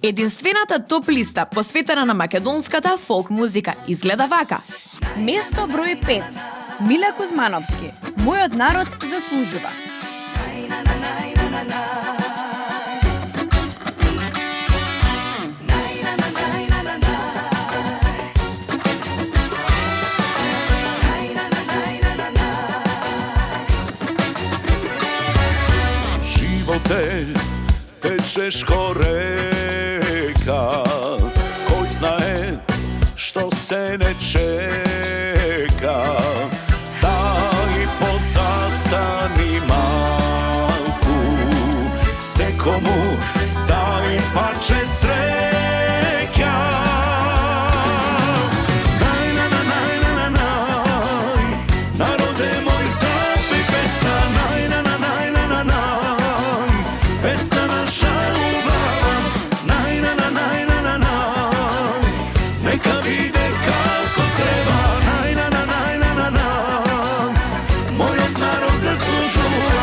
Единствената топ листа посветена на македонската фолк музика изгледа вака. Место број 5. Миле Кузмановски. Мојот народ заслужува. Živote tečeš ko reka, koji znaje što se ne čeka. Daj podzastani malku, sekomu daj parče sreća. Narode moj zapej pesna, pesna naša ljubav, neka vide kako treba, moj narod zaslužuje.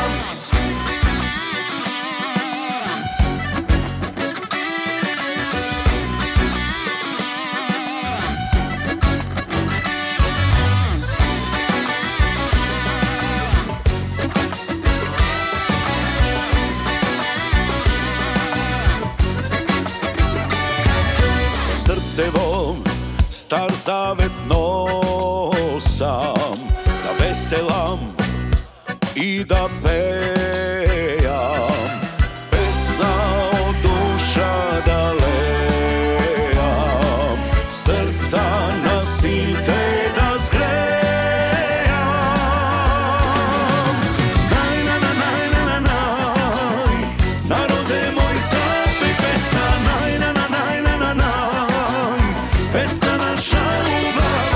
Srcevom star zavet nosam, da veselam i da pejam, pesna od duša da lejam, srca nasite da zgrejam. Narode moj zapej pesna, pesna naša ljubav,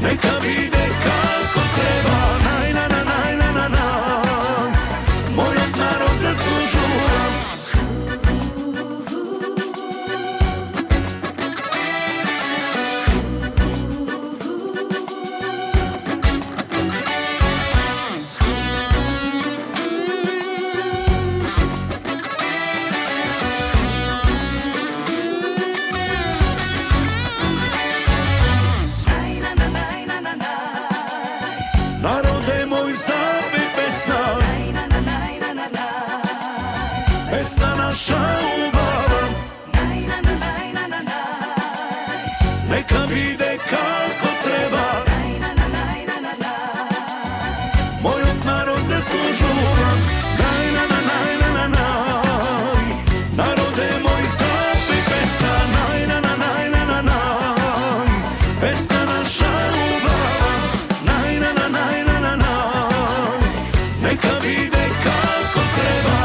neka vide kako treba, moj narod zaslužuje. Narode moj zapej pesna, pesna naša ljubav, neka vide kako treba, moj narod zaslužuje. Narode moj zapej pesna, pesna naša ljubav, neka vide kako treba,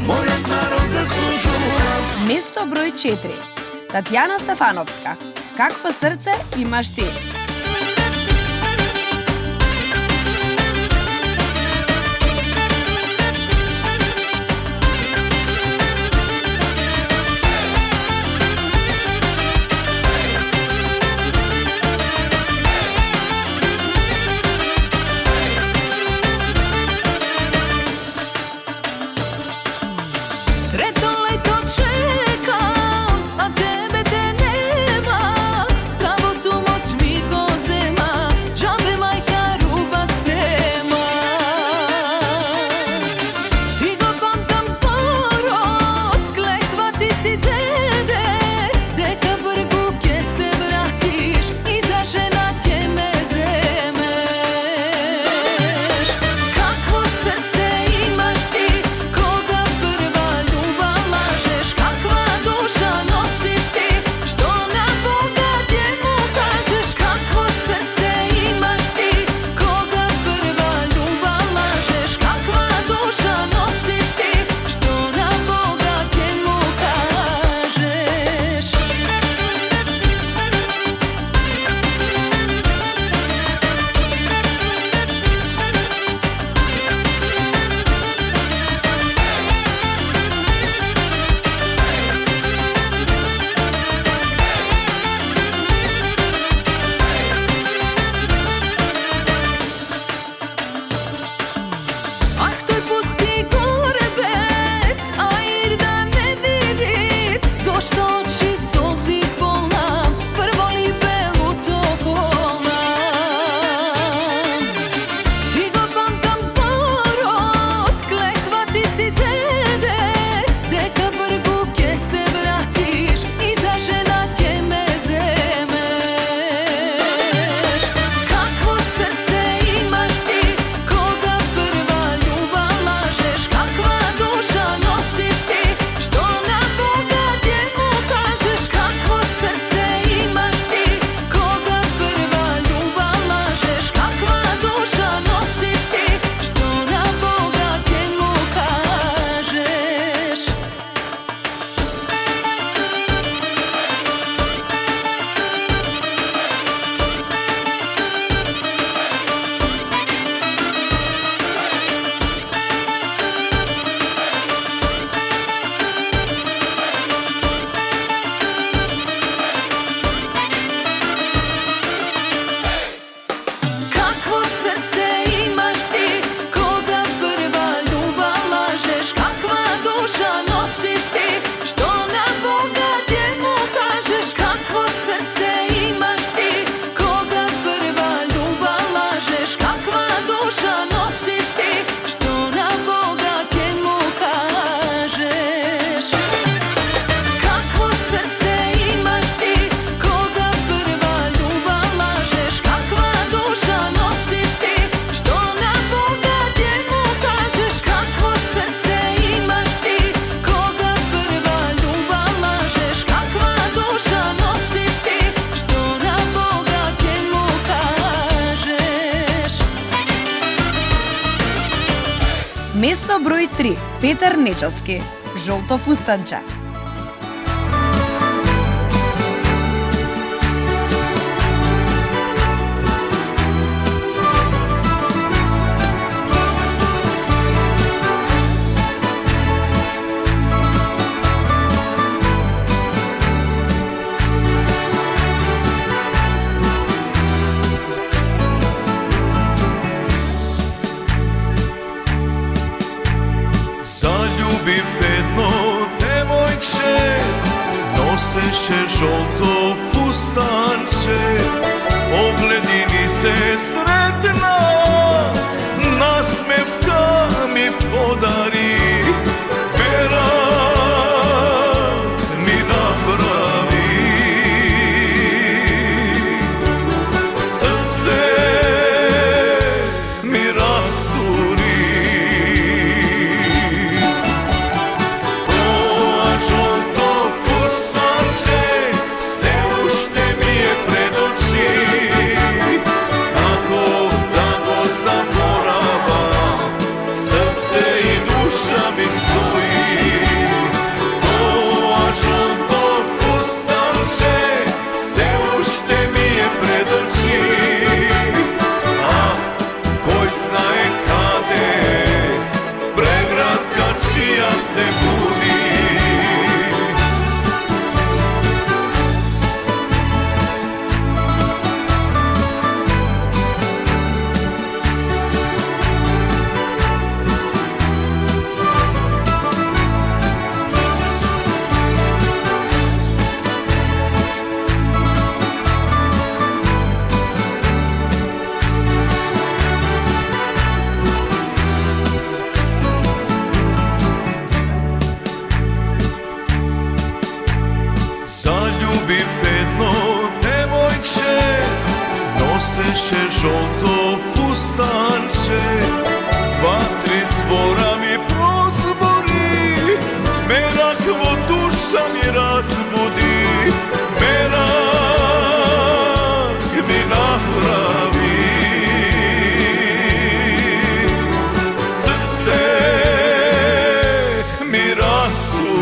moj narod zaslužuje. Место број 4. Татјана Стефановска. Какво срце имаш ти? Трето лето чекам, а тебе те нема. Стравото моќ ми го Место број 3. Петар Нечовски. Жолто фустанче. Zaljubim jedno devojče, noseše žolto fustanče. Ogledini se sretna, nasmevka mi podari. Perak mi napravi, srce mi rasturi. Se budi. Zaljubim jedno devojče, noseše žolto fustanče. 2-3 zbora mi prozbori, merakvo duša mi razbudi. Merak mi napravi, srce mi rasturi.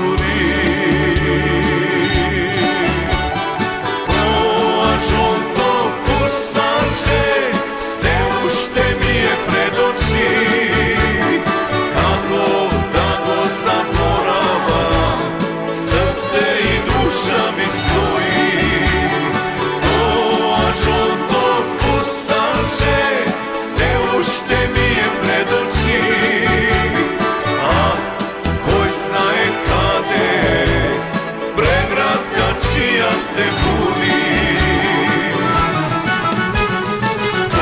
Se budi. O,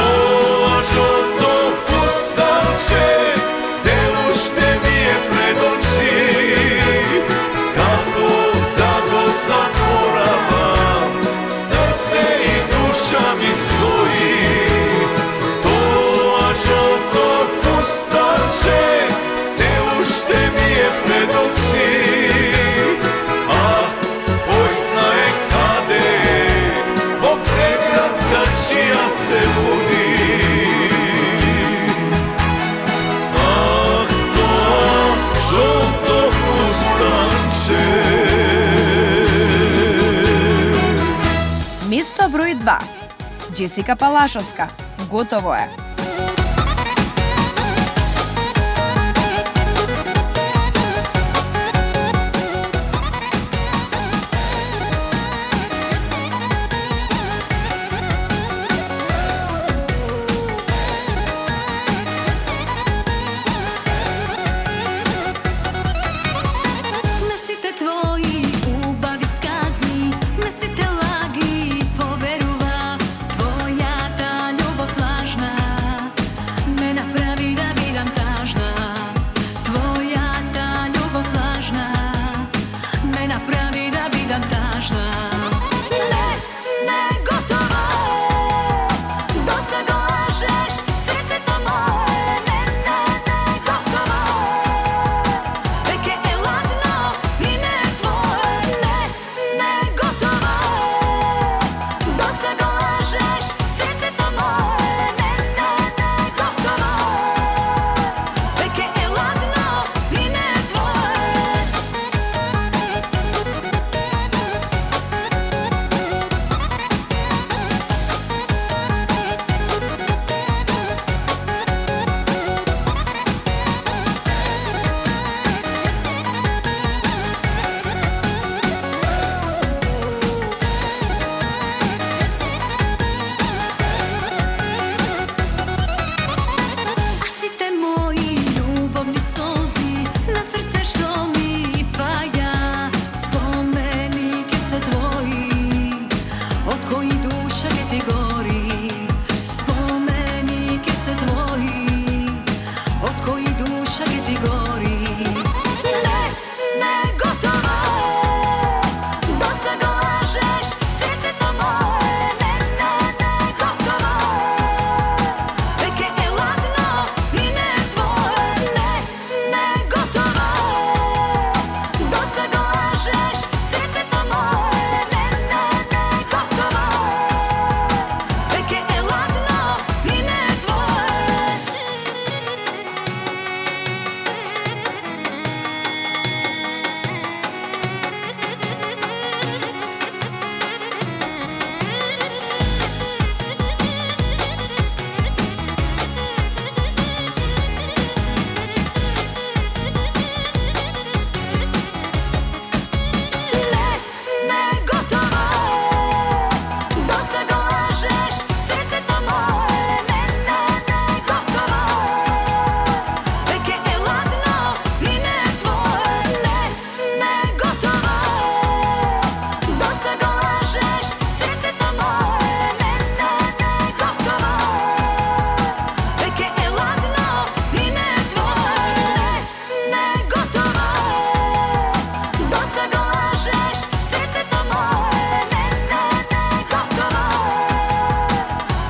žolto fustanče, se ušte mi je pred oči. Kako da go zaboravam, srce i duša mi stoji. To, žolto fustanče, se ušte mi je pred oči. Čija se budi. Ah, to žolto fustanče. Место број 2. Джесика Палашовска. Готово е. Poverува, tvoja ta ljubav lažna. duša gdje ti gori. Ne, gotovo je, dosta ga lažeš, srce to moje. Ne, gotovo je, vek je ladno i ne tvoje. Ne, gotovo je, dosta ga lažeš, srce to moje. Ne, gotovo je, vek je ladno i ne tvoje. Ne, gotovo je, dosta ga lažeš, srce to moje. Ne, gotovo je, vek je ladno i ne tvoje. Ne, gotovo je, dosta ga lažeš, srce to moje. Ne, gotovo je, vek je ladno i ne tvoje. Ne, gotovo je, dosta ga lažeš, srce to moje. Ne, gotovo je,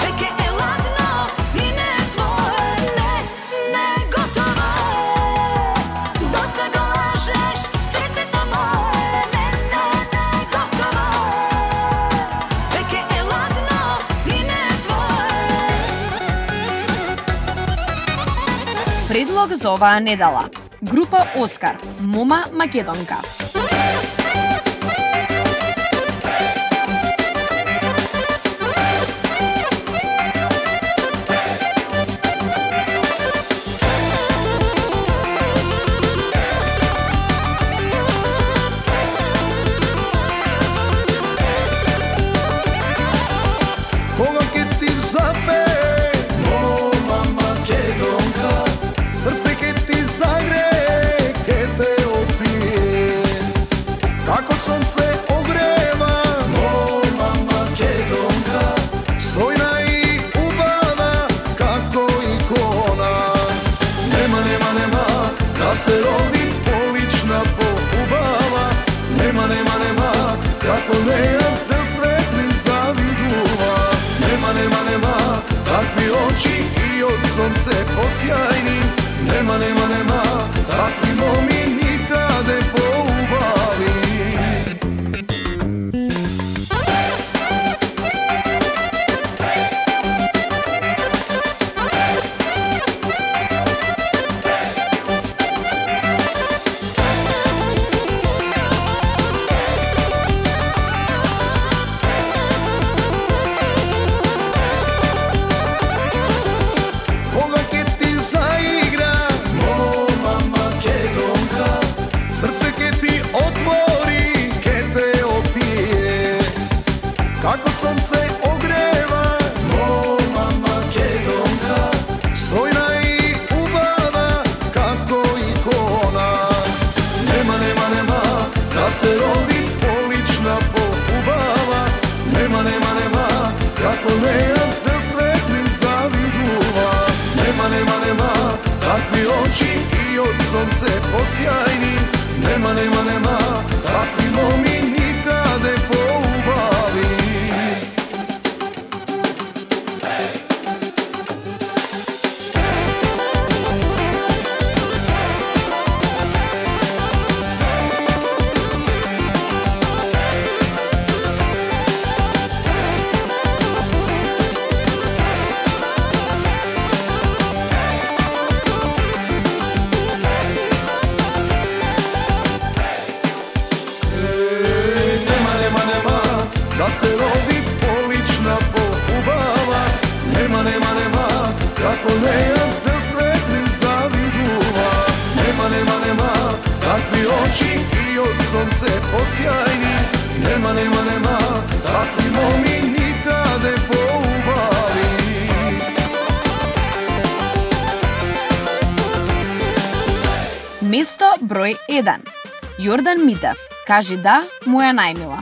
vek je ladno i ne tvoje. Ne, gotovo je, dosta ga lažeš, srce to moje. Ne, gotovo je, vek je ladno i ne tvoje. Предлог за оваа недела. Група Оскар, Мома Македонка. Кога ке ти запе, мома Македонка, срце ке ти загре, ке те опие. Како сонце огрева, мома Македонка, стојна и убава, како икона. Нема, да се роди полична поубава. Нема, како неја се светли завидува. Нема, такви очи и од сонце посјајни. Нема, такви моми никаде поубави. Кога ке ти заигра, мома Македонка, срце ке ти отвори, ке те опие. Како сонце огрева, мома Македонка, стојна и убава, како икона. Нема, да се роди полична поубава. Нема, како неја се светли завидува. Нема, такви очи и од сонце посјајни. Нема, такви моми никаде поубави. Нема, да се роди полична поубава. Нема, како неја се светли завидува. Нема, такви очи и од сонце посјајни. Нема, такви моми никаде поубави. Место број 1. Јордан Митев. Кажи да, моја најмила.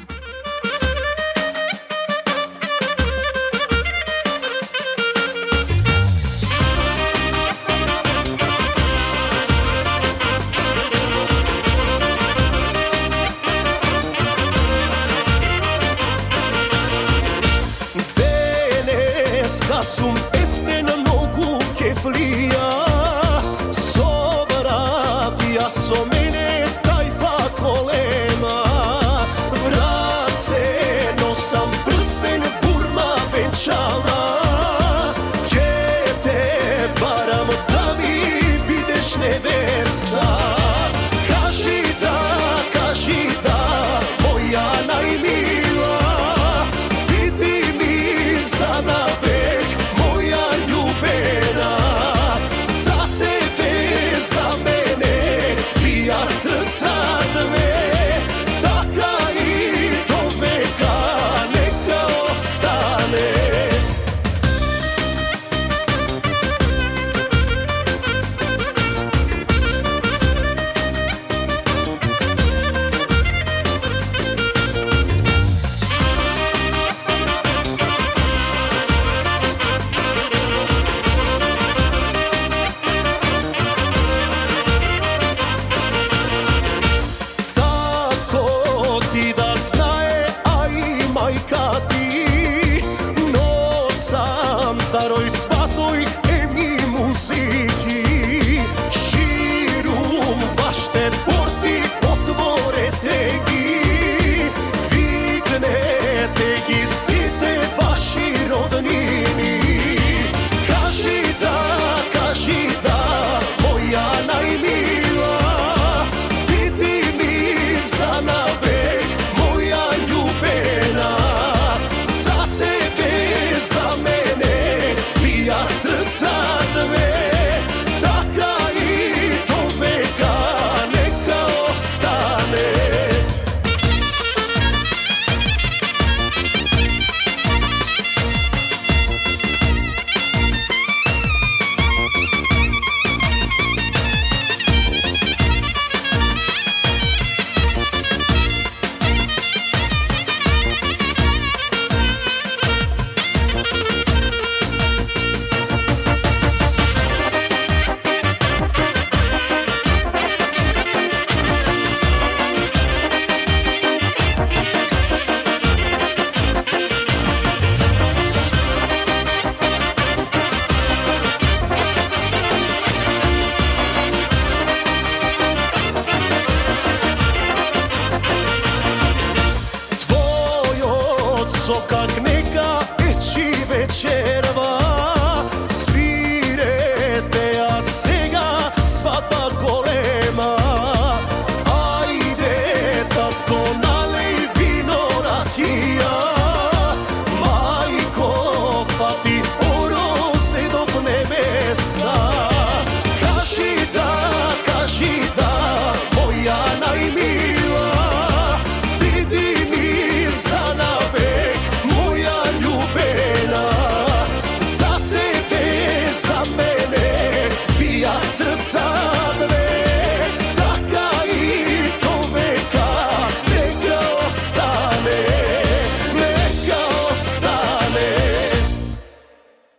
stara.